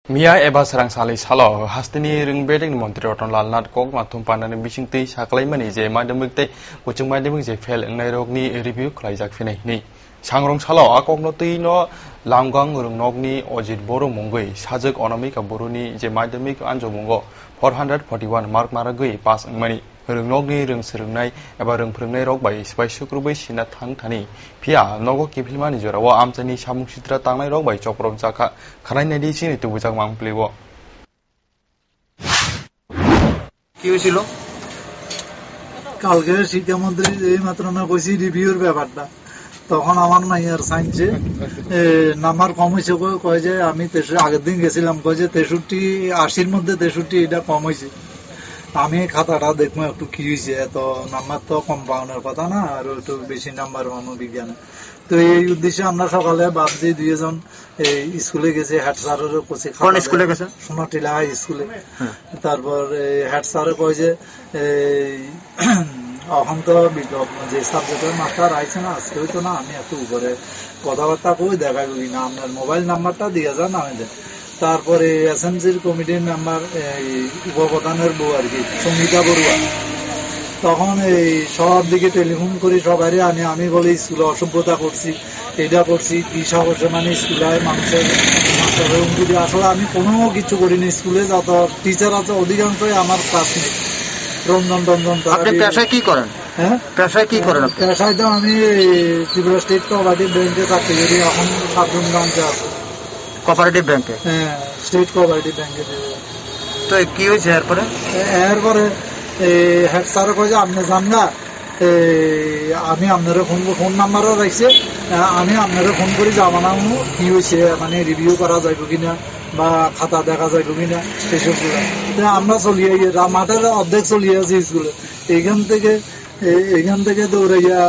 Mia eba sarang sali salo hastini ring bedeng Menteri Rotnlaal Nadkok matum pandan bisingti saklai mani je madamik te kucing madamik je fel ngai rok ni review khlaijak fini ni sangrong salo akok no tui no lamgang rung nok ni ojit boro mongoi sajak onamika boroni je madamik anjo mongo 441 mark maragui pass mani rung nok ni rung srungnai eba rung phrongnai rok bai spai sukrubai sina thang thani phia nogo kipilmani jorawa amchani samung sitra tangnai rok bai choprom chakha khanai nadi chini tubujak mangplibo কি হয়েছিল কালকে শিক্ষামন্ত্রী এই মাত্র না কইছি রিভিউর ব্যাপারটা তখন আমার মাইয়ার সাইন্সে নাম্বার কম হয়েছে কয় যে আমি আগের দিন গেছিলাম কয় যে 63-80 এর মধ্যে 63 এটা কম হয়েছে আমি খাতাটা দেখবো একটু কি হয়েছে এত নাম্বার তো কম পাওয়ানোর কথা না আর একটু বেশি নাম্বার পাবো বিজ্ঞানে তো এই উদ্দেশ্যে আমরা সকালে ভাবছি দুইজন স্কুলে গেছে হেড স্যারেরও কোচে কোন স্কুলে গেছে সোনাটিলা হাই স্কুলে তারপর হেড স্যারে কয় যে এখন তো যে সাবজেক্টের মাস্টার আইছে না আজকে হইতো না আমি একটু উপরে কথাবার্তা কই দেখা করি না আপনার মোবাইল নাম্বারটা দিয়ে যান আমি দেন তারপরে এসএমসির কমিটির মেম্বার উপপ্রধানের বউ আর কি সঙ্গীতা বড়ুয়া তখন এই সবার দিকে টেলিফোন করি সবাই আনি আমি বলি স্কুলে অসভ্যতা করছি এটা করছি কি সাহসে মানে স্কুলে মানুষের মাস্টারের হুমকি আসলে আমি কোনো কিছু করিনি স্কুলে যত টিচার আছে অধিকাংশই আমার ক্লাসমেট রঞ্জন রঞ্জন আপনি পেশায় কি করেন হ্যাঁ পেশায় কি করেন পেশায় তো আমি ত্রিপুরা স্টেট কোঅপারেটিভ ব্যাংকে চাকরি করি এখন সাতজন ব্রাঞ্চে আছে কোঅপারেটিভ ব্যাংকে হ্যাঁ স্টেট কোঅপারেটিভ ব্যাংকে তো কি হয়েছে এরপরে হেড স্যার কয়ে যে আপনি যান না আমি আপনারা ফোন নাম্বারও রাখছে আমি আপনারা ফোন করে যাবো না কি হয়েছে মানে রিভিউ করা যাইব কিনা বা খাতা দেখা যাইব কিনা সেসব আমরা চলিয়ে মাঠের অর্ধেক চলিয়ে আছি স্কুলে এখান থেকে দৌড়াইয়া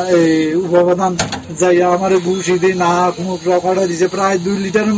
উপপ্রধান যাইয়া আমার ঘুষি দিয়ে নাক মুখ রকাটা দিছে প্রায় 2 লিটারের